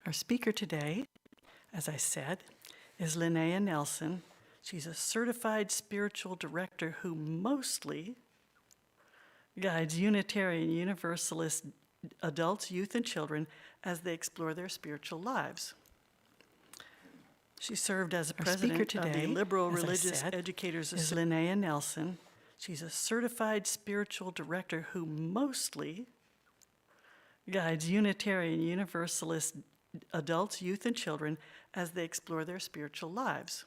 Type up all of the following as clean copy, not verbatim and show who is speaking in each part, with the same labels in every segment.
Speaker 1: Our speaker today, as I said, is Linnea Nelson. She's a certified spiritual director who mostly guides Unitarian Universalist adults, youth, and children as they explore their spiritual lives. She served as a president of the Liberal Religious Educators Association. Linnea Nelson. She's a certified spiritual director who mostly guides Unitarian Universalist adults, youth, and children as they explore their spiritual lives.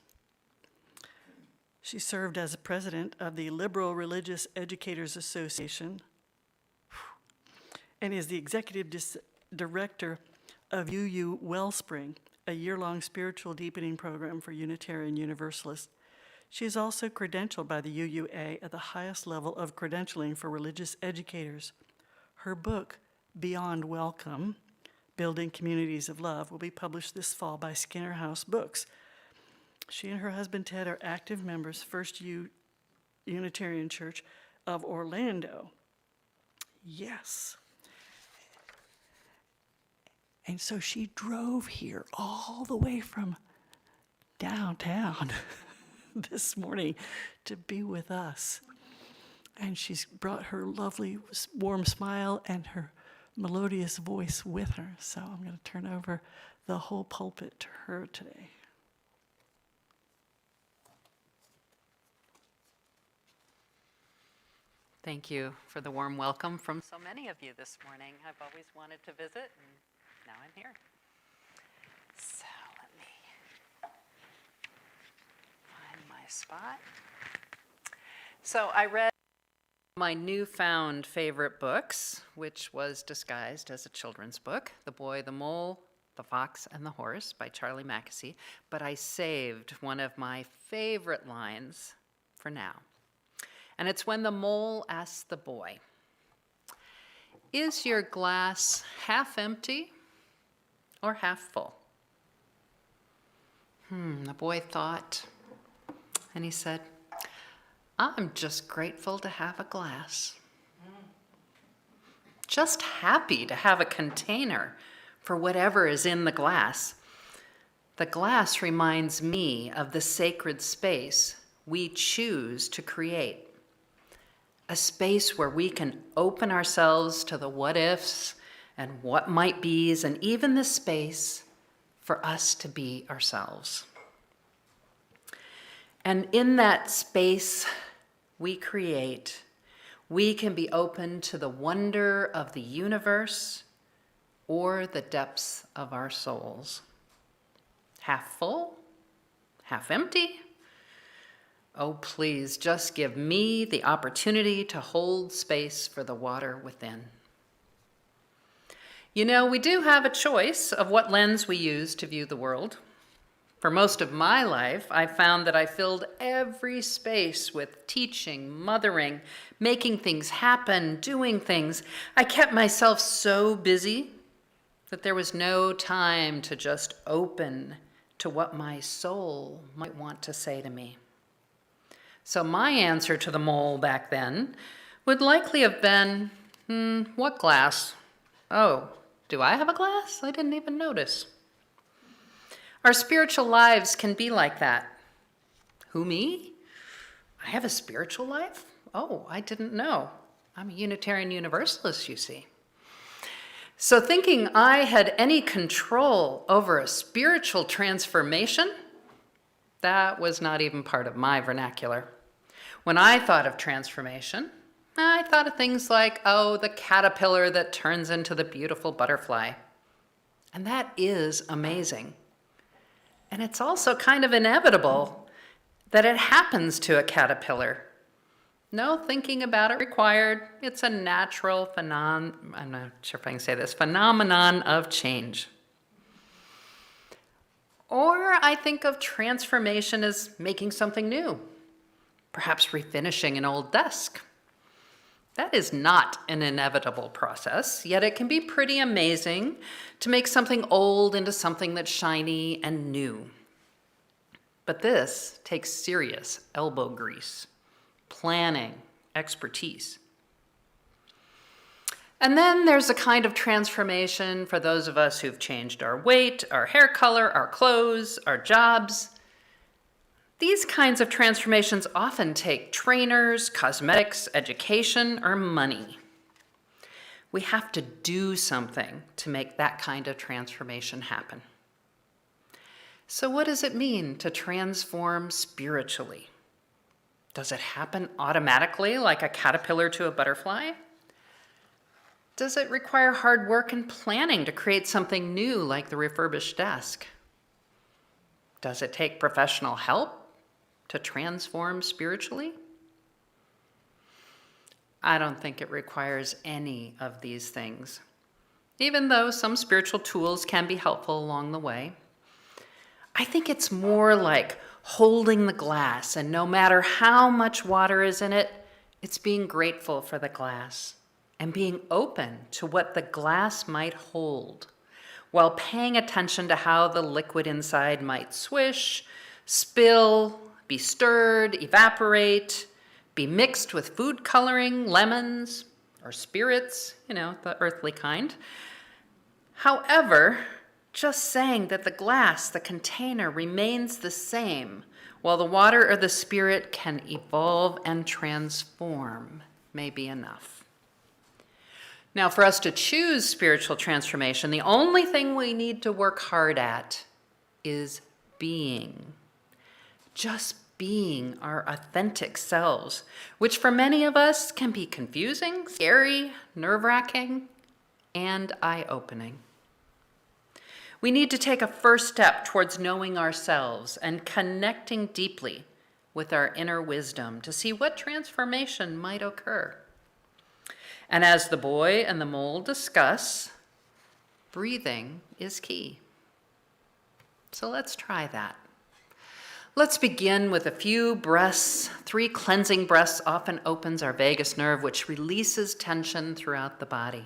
Speaker 1: She served as a president of the Liberal Religious Educators Association and is the executive director of Wellspring, a year-long spiritual deepening program for Unitarian Universalists. She is also credentialed by the UUA at the highest level of credentialing for religious educators. Her book, Beyond Welcome, Building Communities of Love, will be published this fall by Skinner House Books. She and her husband Ted are active members, First Unitarian Church of Orlando. Yes. And so she drove here all the way from downtown this morning to be with us. And she's brought her lovely, warm smile and her melodious voice with her. So I'm going to turn over the whole pulpit to her today.
Speaker 2: Thank you for the warm welcome from so many of you this morning. I've always wanted to visit, and now I'm here. So let me find my spot. So I read my newfound favorite books, which was disguised as a children's book, The Boy, the Mole, the Fox, and the Horse by Charlie Mackesy, but I saved one of my favorite lines for now. And it's when the mole asks the boy, "Is your glass half empty or half full?" The boy thought, and he said, "I'm just grateful to have a glass. Just happy to have a container for whatever is in the glass. The glass reminds me of the sacred space we choose to create. A space where we can open ourselves to the what-ifs and what might be's, and even the space for us to be ourselves. And in that space we create, we can be open to the wonder of the universe or the depths of our souls. Half full? Half empty? Oh, please, just give me the opportunity to hold space for the water within." You know, we do have a choice of what lens we use to view the world. For most of my life, I found that I filled every space with teaching, mothering, making things happen, doing things. I kept myself so busy that there was no time to just open to what my soul might want to say to me. So my answer to the mole back then would likely have been, what glass? Oh, do I have a glass? I didn't even notice. Our spiritual lives can be like that. Who, me? I have a spiritual life? Oh, I didn't know. I'm a Unitarian Universalist, you see. So thinking I had any control over a spiritual transformation, that was not even part of my vernacular. When I thought of transformation, I thought of things like, the caterpillar that turns into the beautiful butterfly. And that is amazing. And it's also kind of inevitable that it happens to a caterpillar. No thinking about it required. It's a natural I'm not sure if I can say this, phenomenon of change. Or I think of transformation as making something new, perhaps refinishing an old desk. That is not an inevitable process, yet it can be pretty amazing to make something old into something that's shiny and new. But this takes serious elbow grease, planning, expertise. And then there's a kind of transformation for those of us who've changed our weight, our hair color, our clothes, our jobs. These kinds of transformations often take trainers, cosmetics, education, or money. We have to do something to make that kind of transformation happen. So what does it mean to transform spiritually? Does it happen automatically like a caterpillar to a butterfly? Does it require hard work and planning to create something new like the refurbished desk? Does it take professional help to transform spiritually? I don't think it requires any of these things, even though some spiritual tools can be helpful along the way. I think it's more like holding the glass, and no matter how much water is in it, it's being grateful for the glass and being open to what the glass might hold, while paying attention to how the liquid inside might swish, spill, be stirred, evaporate, be mixed with food coloring, lemons, or spirits, the earthly kind. However, just saying that the glass, the container, remains the same, while the water or the spirit can evolve and transform, may be enough. Now, for us to choose spiritual transformation, the only thing we need to work hard at is being. Just being our authentic selves, which for many of us can be confusing, scary, nerve-wracking, and eye-opening. We need to take a first step towards knowing ourselves and connecting deeply with our inner wisdom to see what transformation might occur. And as the boy and the mole discuss, breathing is key. So let's try that. Let's begin with a few breaths. 3 cleansing breaths often opens our vagus nerve, which releases tension throughout the body,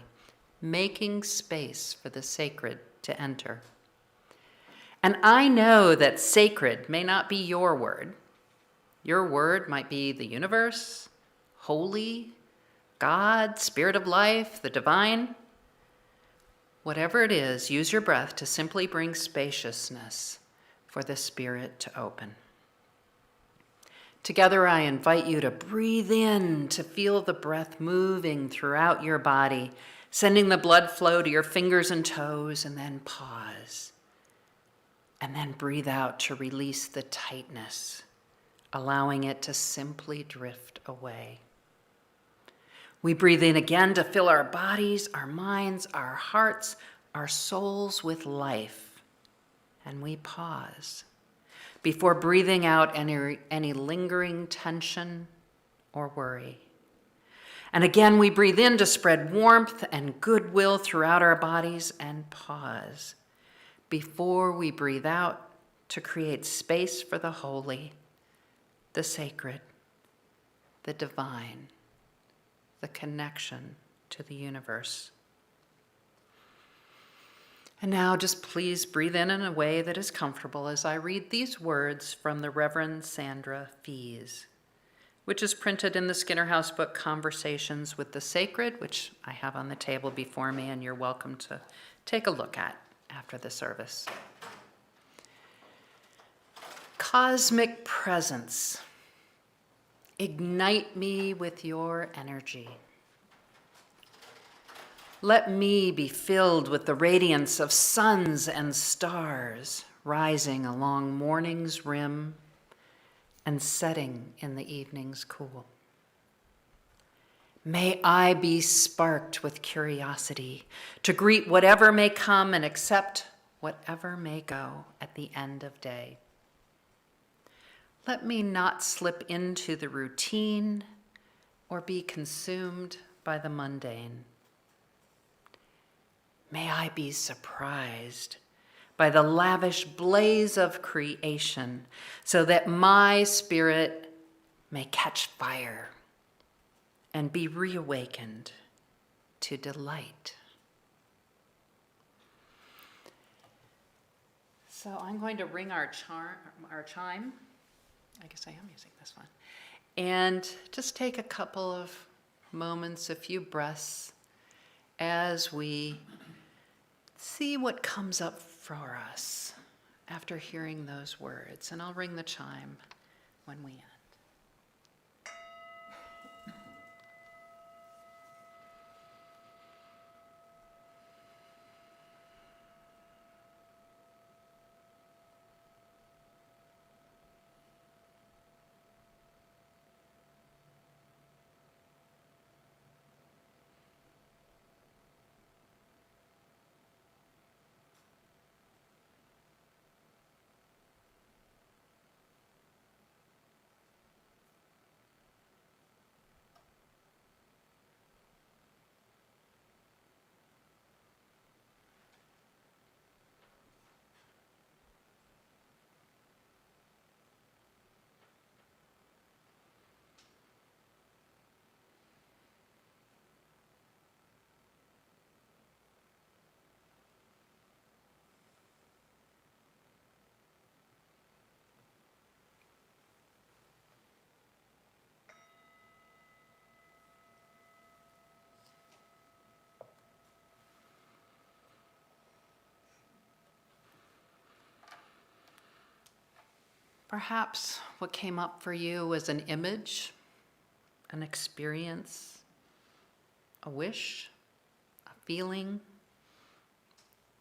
Speaker 2: making space for the sacred to enter. And I know that sacred may not be your word. Your word might be the universe, holy, God, spirit of life, the divine. Whatever it is, use your breath to simply bring spaciousness for the spirit to open. Together, I invite you to breathe in, to feel the breath moving throughout your body, sending the blood flow to your fingers and toes, and then pause. And then breathe out to release the tightness, allowing it to simply drift away. We breathe in again to fill our bodies, our minds, our hearts, our souls with life. And we pause before breathing out any lingering tension or worry. And again, we breathe in to spread warmth and goodwill throughout our bodies and pause before we breathe out to create space for the holy, the sacred, the divine, the connection to the universe. And now just please breathe in a way that is comfortable as I read these words from the Reverend Sandra Fees, which is printed in the Skinner House book Conversations with the Sacred, which I have on the table before me and you're welcome to take a look at after the service. Cosmic presence, ignite me with your energy. Let me be filled with the radiance of suns and stars rising along morning's rim and setting in the evening's cool. May I be sparked with curiosity to greet whatever may come and accept whatever may go at the end of day. Let me not slip into the routine or be consumed by the mundane. May I be surprised by the lavish blaze of creation so that my spirit may catch fire and be reawakened to delight. So I'm going to ring our chime. I guess I am using this one. And just take a couple of moments, a few breaths, as we see what comes up for us after hearing those words. And I'll ring the chime when we end. Perhaps what came up for you was an image, an experience, a wish, a feeling,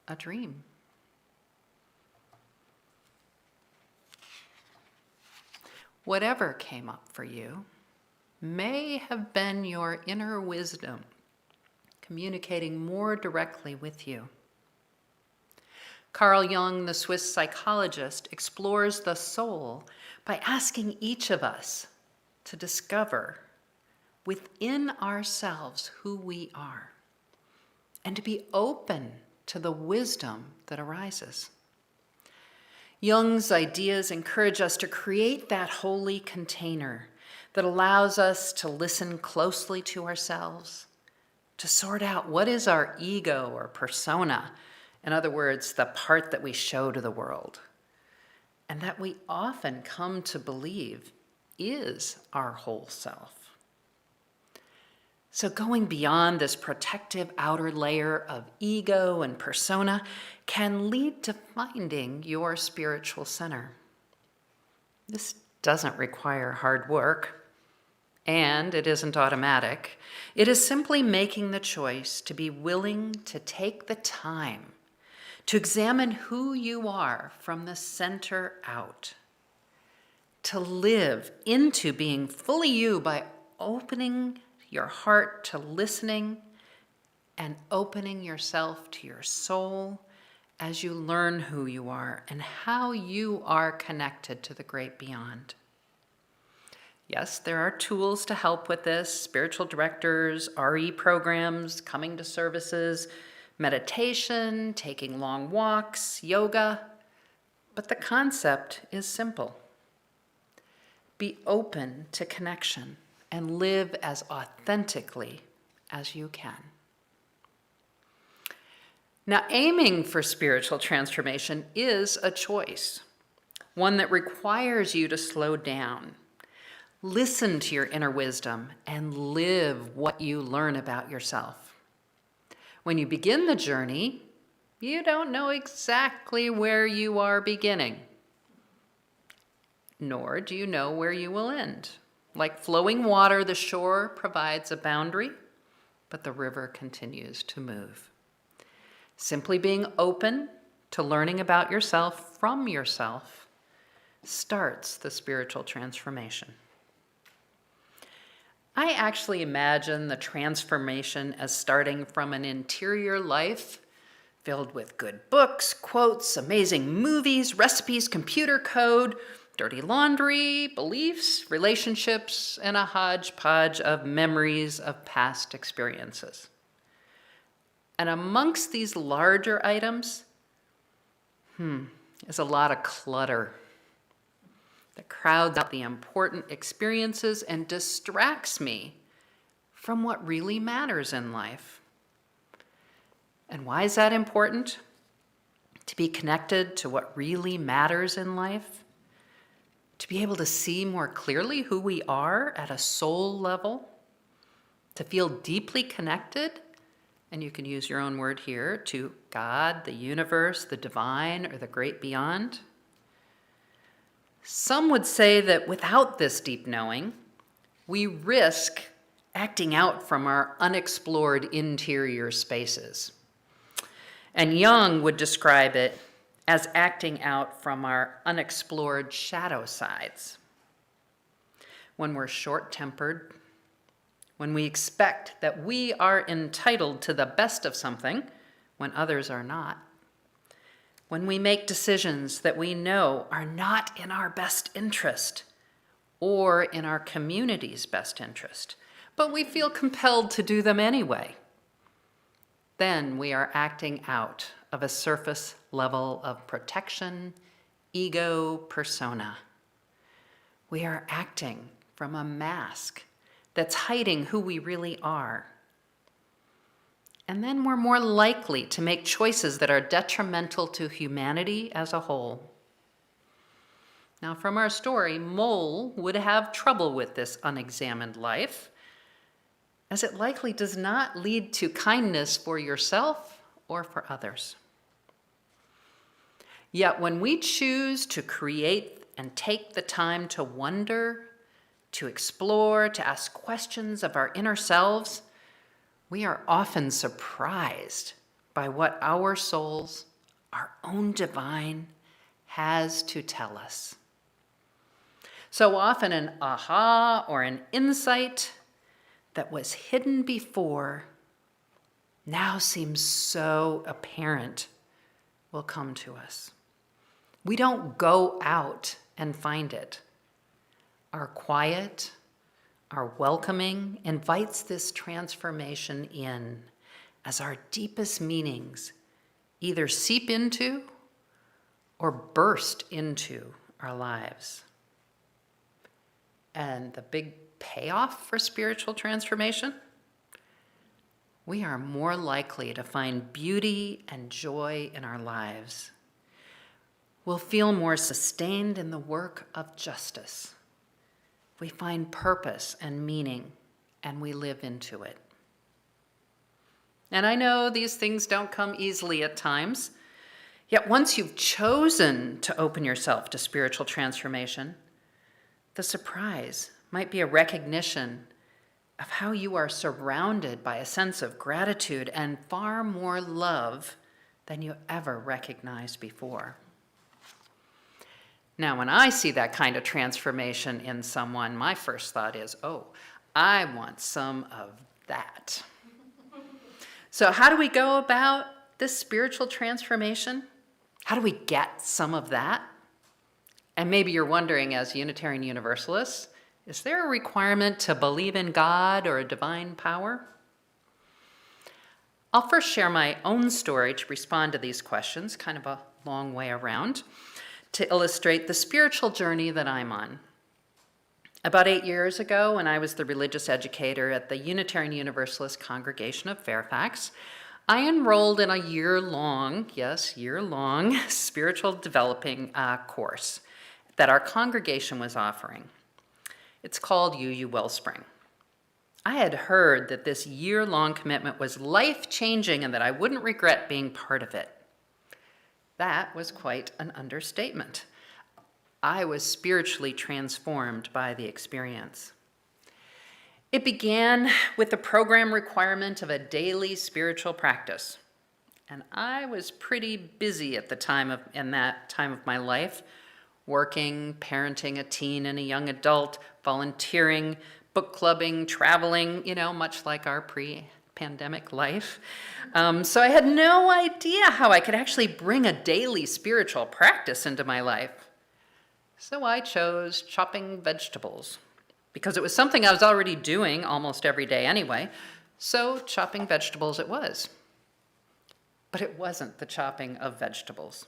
Speaker 2: a dream. Whatever came up for you may have been your inner wisdom communicating more directly with you. Carl Jung, the Swiss psychologist, explores the soul by asking each of us to discover within ourselves who we are and to be open to the wisdom that arises. Jung's ideas encourage us to create that holy container that allows us to listen closely to ourselves, to sort out what is our ego or persona, in other words, the part that we show to the world, and that we often come to believe is our whole self. So going beyond this protective outer layer of ego and persona can lead to finding your spiritual center. This doesn't require hard work, and it isn't automatic. It is simply making the choice to be willing to take the time to examine who you are from the center out, to live into being fully you by opening your heart to listening and opening yourself to your soul as you learn who you are and how you are connected to the great beyond. Yes, there are tools to help with this: spiritual directors, RE programs, coming to services, meditation, taking long walks, yoga, but the concept is simple. Be open to connection and live as authentically as you can. Now, aiming for spiritual transformation is a choice, one that requires you to slow down, listen to your inner wisdom, and live what you learn about yourself. When you begin the journey, you don't know exactly where you are beginning, nor do you know where you will end. Like flowing water, the shore provides a boundary, but the river continues to move. Simply being open to learning about yourself from yourself starts the spiritual transformation. I actually imagine the transformation as starting from an interior life filled with good books, quotes, amazing movies, recipes, computer code, dirty laundry, beliefs, relationships, and a hodgepodge of memories of past experiences. And amongst these larger items, is a lot of clutter that crowds out the important experiences and distracts me from what really matters in life. And why is that important? To be connected to what really matters in life, to be able to see more clearly who we are at a soul level, to feel deeply connected and you can use your own word here, to God, the universe, the divine, or the great beyond. Some would say that without this deep knowing, we risk acting out from our unexplored interior spaces. And Jung would describe it as acting out from our unexplored shadow sides. When we're short-tempered, when we expect that we are entitled to the best of something when others are not, when we make decisions that we know are not in our best interest or in our community's best interest, but we feel compelled to do them anyway, then we are acting out of a surface level of protection, ego, persona. We are acting from a mask that's hiding who we really are. And then we're more likely to make choices that are detrimental to humanity as a whole. Now, from our story, Mole would have trouble with this unexamined life, as it likely does not lead to kindness for yourself or for others. Yet when we choose to create and take the time to wonder, to explore, to ask questions of our inner selves, we are often surprised by what our souls, our own divine, has to tell us. So often an aha or an insight that was hidden before now seems so apparent will come to us. We don't go out and find it. Our quiet, our welcoming invites this transformation in as our deepest meanings either seep into or burst into our lives. And the big payoff for spiritual transformation? We are more likely to find beauty and joy in our lives. We'll feel more sustained in the work of justice. We find purpose and meaning, and we live into it. And I know these things don't come easily at times, yet once you've chosen to open yourself to spiritual transformation, the surprise might be a recognition of how you are surrounded by a sense of gratitude and far more love than you ever recognized before. Now, when I see that kind of transformation in someone, my first thought is, oh, I want some of that. So how do we go about this spiritual transformation? How do we get some of that? And maybe you're wondering, as Unitarian Universalists, is there a requirement to believe in God or a divine power? I'll first share my own story to respond to these questions, kind of a long way around, to illustrate the spiritual journey that I'm on. About 8 years ago, when I was the religious educator at the Unitarian Universalist Congregation of Fairfax, I enrolled in a year-long spiritual developing course that our congregation was offering. It's called Wellspring. I had heard that this year-long commitment was life-changing and that I wouldn't regret being part of it. That was quite an understatement. I was spiritually transformed by the experience. It began with the program requirement of a daily spiritual practice. And I was pretty busy at in that time of my life, working, parenting a teen and a young adult, volunteering, book clubbing, traveling, much like our pre-pandemic life. So I had no idea how I could actually bring a daily spiritual practice into my life. So I chose chopping vegetables because it was something I was already doing almost every day anyway. So chopping vegetables it was. But it wasn't the chopping of vegetables.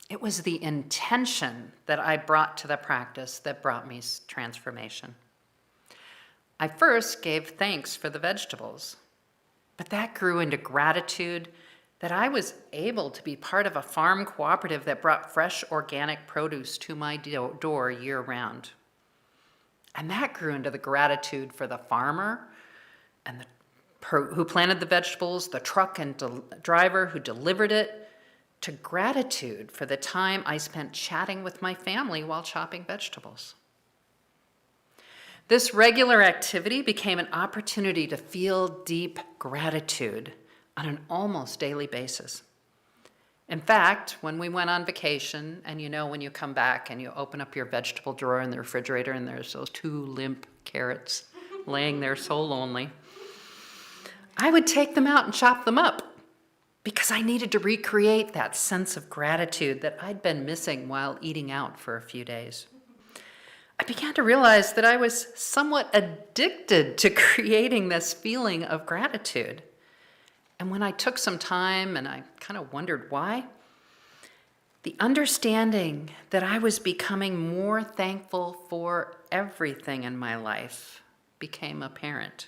Speaker 2: It was the intention that I brought to the practice that brought me transformation. I first gave thanks for the vegetables, but that grew into gratitude that I was able to be part of a farm cooperative that brought fresh organic produce to my door year-round. And that grew into the gratitude for the farmer and the who planted the vegetables, the truck and driver who delivered it, to gratitude for the time I spent chatting with my family while chopping vegetables. This regular activity became an opportunity to feel deep gratitude on an almost daily basis. In fact, when we went on vacation, and you know when you come back and you open up your vegetable drawer in the refrigerator and there's those 2 limp carrots laying there so lonely, I would take them out and chop them up because I needed to recreate that sense of gratitude that I'd been missing while eating out for a few days. I began to realize that I was somewhat addicted to creating this feeling of gratitude. And when I took some time and I kind of wondered why, the understanding that I was becoming more thankful for everything in my life became apparent.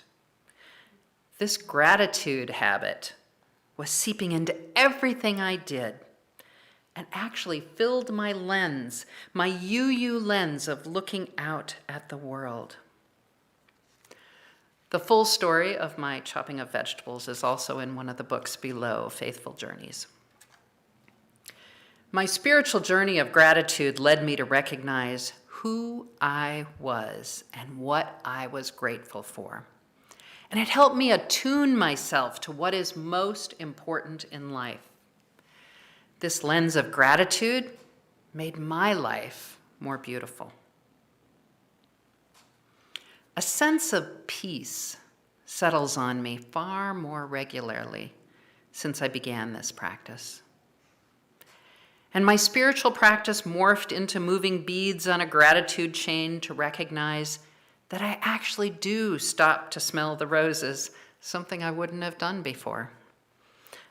Speaker 2: This gratitude habit was seeping into everything I did and actually filled my lens, my UU lens of looking out at the world. The full story of my chopping of vegetables is also in one of the books below, Faithful Journeys. My spiritual journey of gratitude led me to recognize who I was and what I was grateful for. And it helped me attune myself to what is most important in life. This lens of gratitude made my life more beautiful. A sense of peace settles on me far more regularly since I began this practice. And my spiritual practice morphed into moving beads on a gratitude chain to recognize that I actually do stop to smell the roses, something I wouldn't have done before.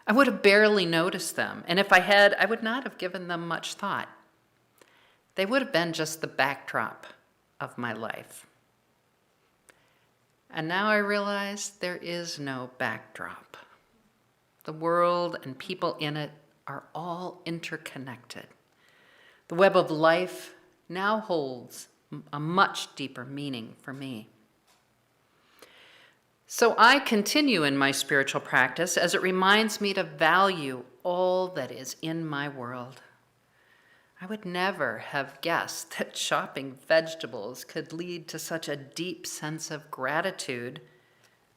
Speaker 2: I would have barely noticed them, and if I had, I would not have given them much thought. They would have been just the backdrop of my life. And now I realize there is no backdrop. The world and people in it are all interconnected. The web of life now holds a much deeper meaning for me. So I continue in my spiritual practice as it reminds me to value all that is in my world. I would never have guessed that chopping vegetables could lead to such a deep sense of gratitude,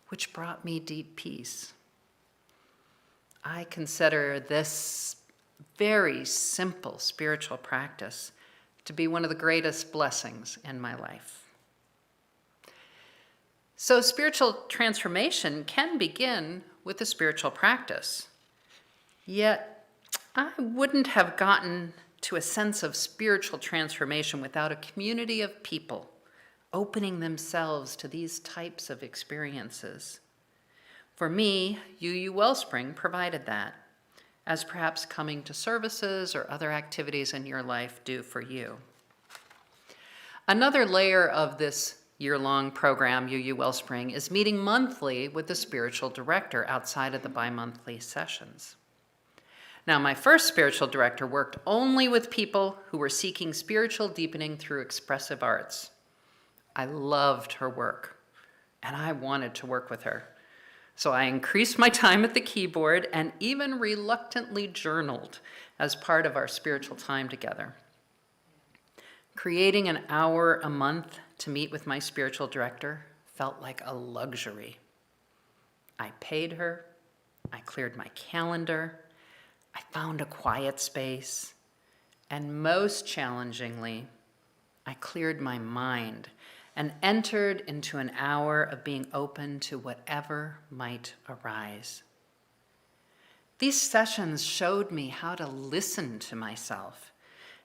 Speaker 2: which brought me deep peace. I consider this very simple spiritual practice to be one of the greatest blessings in my life. So spiritual transformation can begin with a spiritual practice. Yet I wouldn't have gotten to a sense of spiritual transformation without a community of people opening themselves to these types of experiences. For me, UU Wellspring provided that, as perhaps coming to services or other activities in your life do for you. Another layer of this year-long program, UU Wellspring, is meeting monthly with the spiritual director outside of the bi-monthly sessions. Now, my first spiritual director worked only with people who were seeking spiritual deepening through expressive arts. I loved her work, and I wanted to work with her. So I increased my time at the keyboard and even reluctantly journaled as part of our spiritual time together. Creating an hour a month to meet with my spiritual director felt like a luxury. I paid her, I cleared my calendar, I found a quiet space, and most challengingly, I cleared my mind and entered into an hour of being open to whatever might arise. These sessions showed me how to listen to myself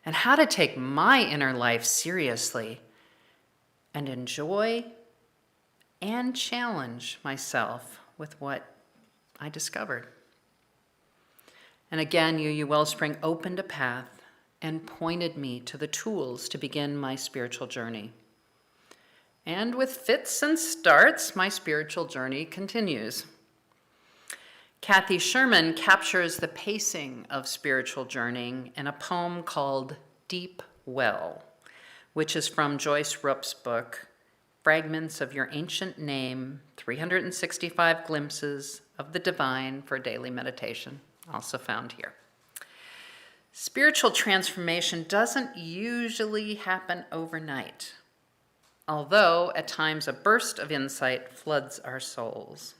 Speaker 2: and how to take my inner life seriously and enjoy and challenge myself with what I discovered. And again, UU Wellspring opened a path and pointed me to the tools to begin my spiritual journey. And with fits and starts, my spiritual journey continues. Kathy Sherman captures the pacing of spiritual journeying in a poem called Deep Well, which is from Joyce Rupp's book, fragments of your ancient name, 365 glimpses of the divine for daily meditation, also found here. Spiritual transformation doesn't usually happen overnight, although at times a burst of insight floods our souls.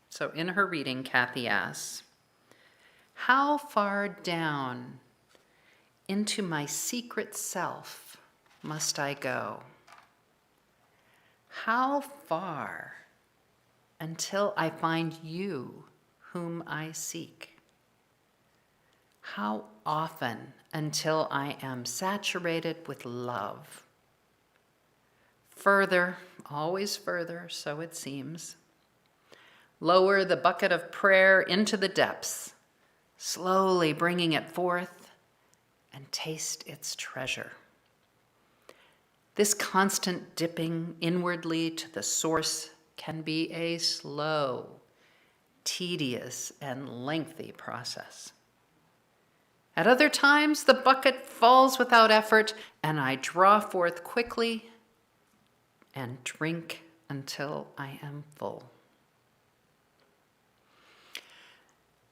Speaker 2: So in her reading, Kathy asks, how far down into my secret self must I go? How far until I find you whom I seek? How often until I am saturated with love? Further, always further, so it seems. Lower the bucket of prayer into the depths, slowly bringing it forth and taste its treasure. This constant dipping inwardly to the source can be a slow, tedious, and lengthy process. At other times, the bucket falls without effort, and I draw forth quickly and drink until I am full.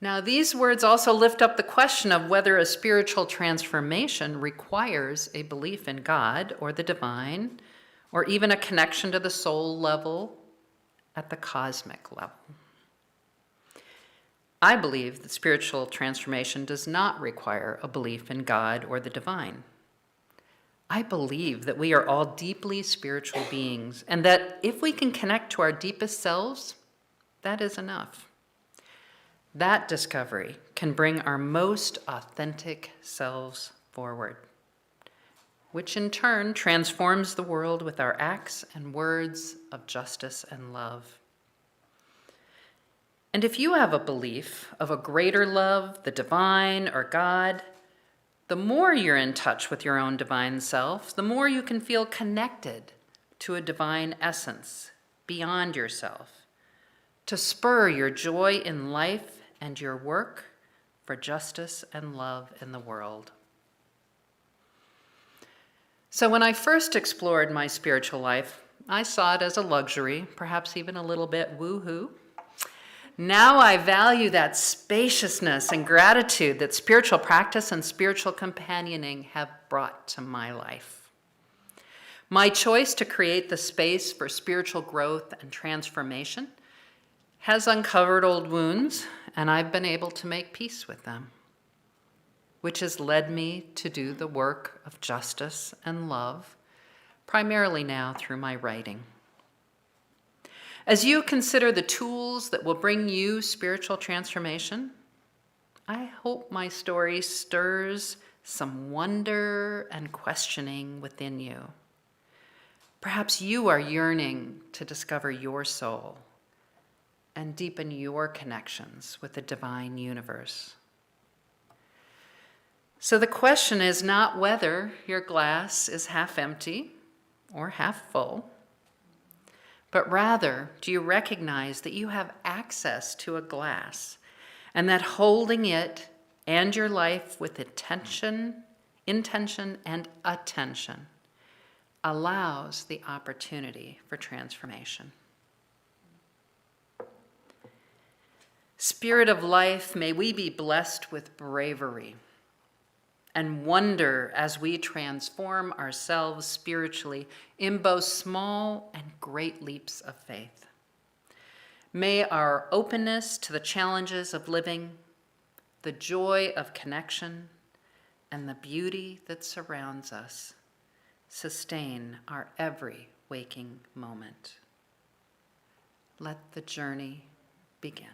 Speaker 2: Now, these words also lift up the question of whether a spiritual transformation requires a belief in God or the divine, or even a connection to the soul level at the cosmic level. I believe that spiritual transformation does not require a belief in God or the divine. I believe that we are all deeply spiritual beings, and that if we can connect to our deepest selves, that is enough. That discovery can bring our most authentic selves forward, which in turn transforms the world with our acts and words of justice and love. And if you have a belief of a greater love, the divine or God, the more you're in touch with your own divine self, the more you can feel connected to a divine essence beyond yourself, to spur your joy in life and your work for justice and love in the world. So when I first explored my spiritual life, I saw it as a luxury, perhaps even a little bit woo-hoo. Now I value that spaciousness and gratitude that spiritual practice and spiritual companioning have brought to my life. My choice to create the space for spiritual growth and transformation has uncovered old wounds, and I've been able to make peace with them, which has led me to do the work of justice and love, primarily now through my writing. As you consider the tools that will bring you spiritual transformation, I hope my story stirs some wonder and questioning within you. Perhaps you are yearning to discover your soul and deepen your connections with the divine universe. So the question is not whether your glass is half empty or half full, but rather, do you recognize that you have access to a glass and that holding it and your life with intention and attention allows the opportunity for transformation? Spirit of life, may we be blessed with bravery and wonder as we transform ourselves spiritually in both small and great leaps of faith. May our openness to the challenges of living, the joy of connection, and the beauty that surrounds us sustain our every waking moment. Let the journey begin.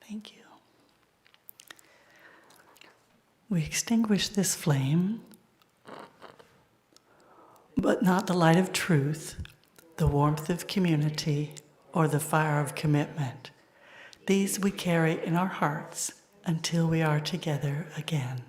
Speaker 1: Thank you. We extinguish this flame, but not the light of truth, the warmth of community, or the fire of commitment. These we carry in our hearts until we are together again.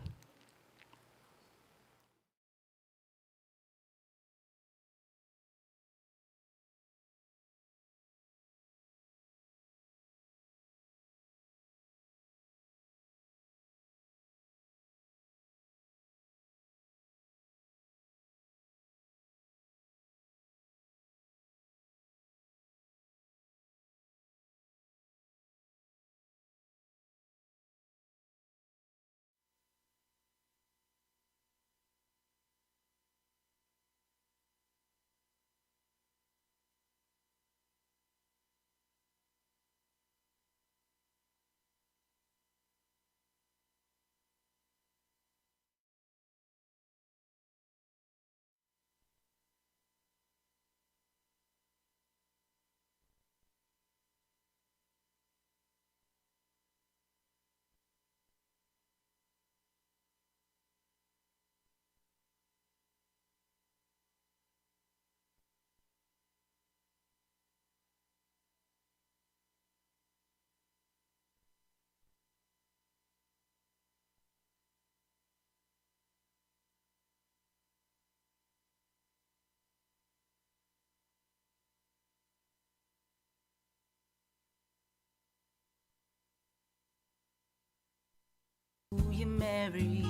Speaker 3: who you marry,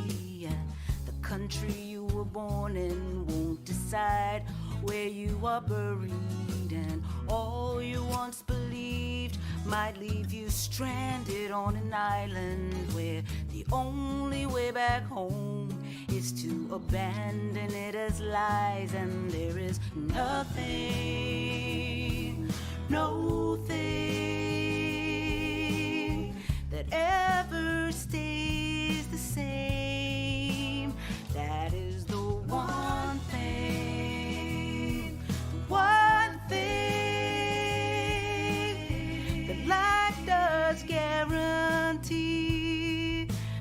Speaker 3: the country you were born in won't decide where you are buried, and all you once believed might leave you stranded on an island where the only way back home is to abandon it as lies, and there is nothing, no thing that ever stays the same. That is the one thing, that life does guarantee.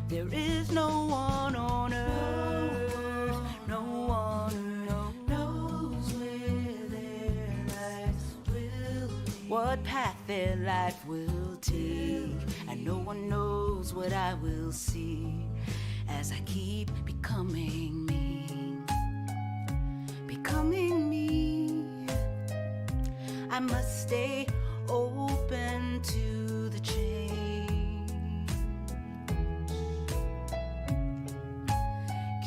Speaker 3: There is no one on earth, no one who knows where their lives will be, what path their life will take, and no one knows what I will see as I keep becoming me, becoming me. I must stay open to the change,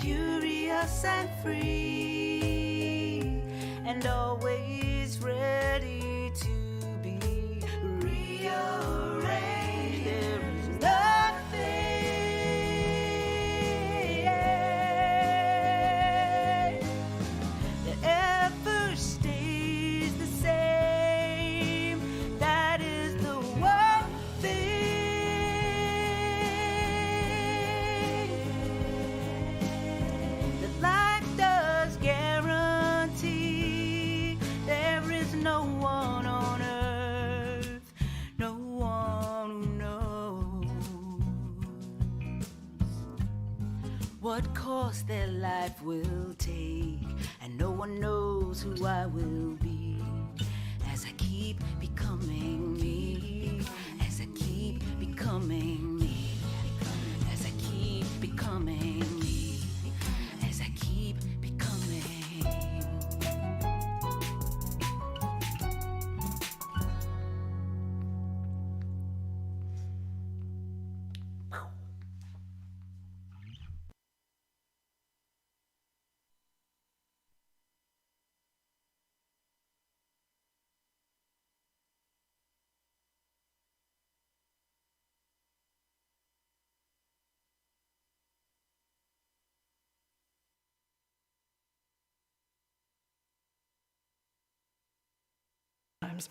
Speaker 3: curious and free, and always ready to be rearranged. There is nothing that ever stays the same. That is the one thing that life does guarantee. There is no one on earth, no one who knows what course their life will take, and no one knows who I will be as I keep becoming me, as I keep becoming me, as I keep becoming me, as I keep becoming.
Speaker 1: Times.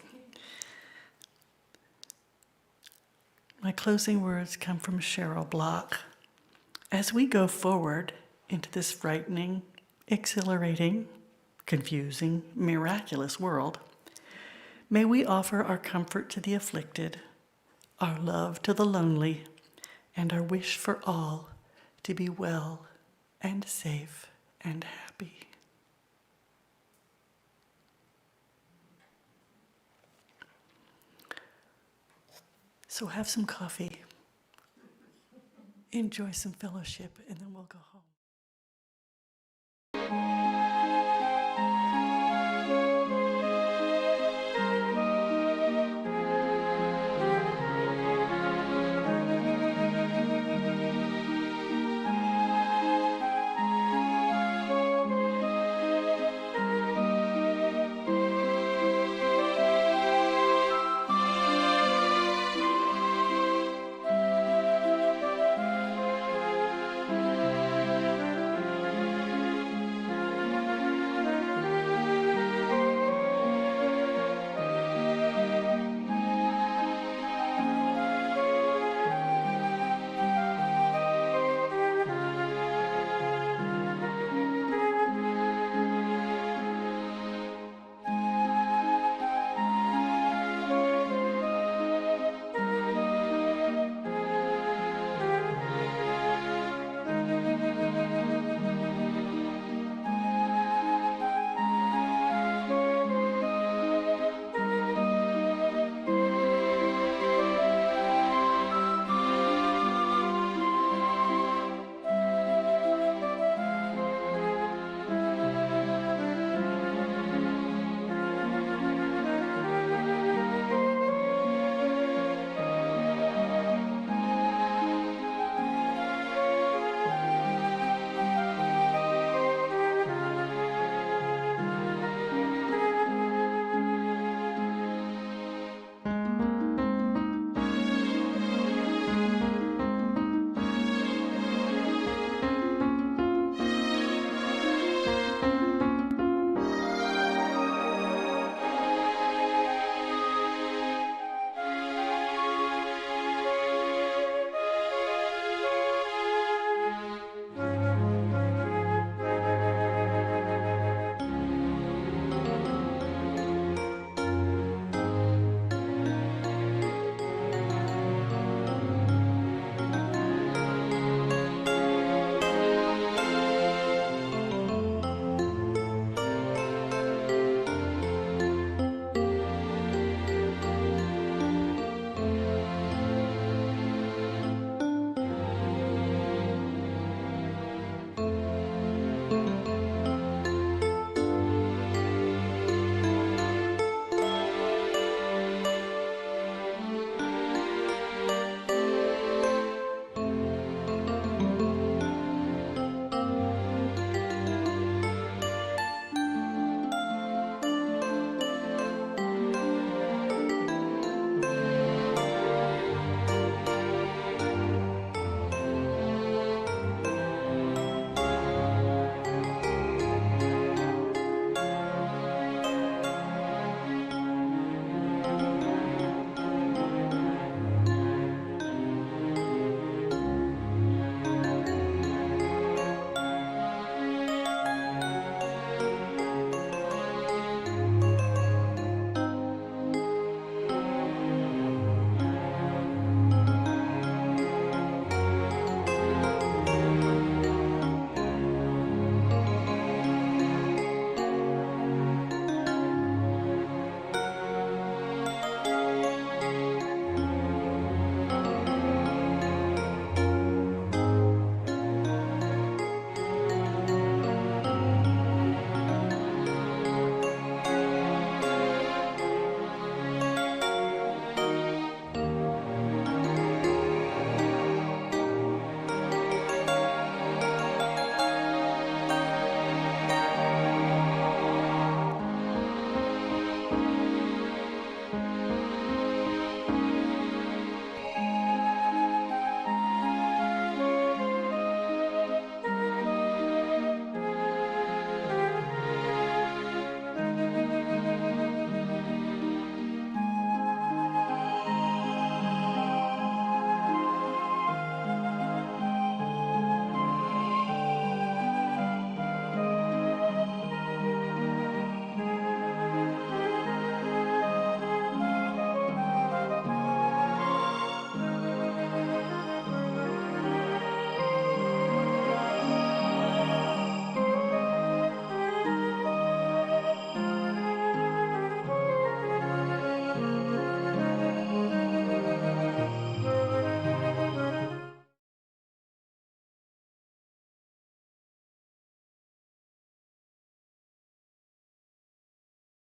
Speaker 1: My closing words come from Cheryl Block. As we go forward into this frightening, exhilarating, confusing, miraculous world, may we offer our comfort to the afflicted, our love to the lonely, and our wish for all to be well and safe and happy. So have some coffee, enjoy some fellowship, and then we'll go home.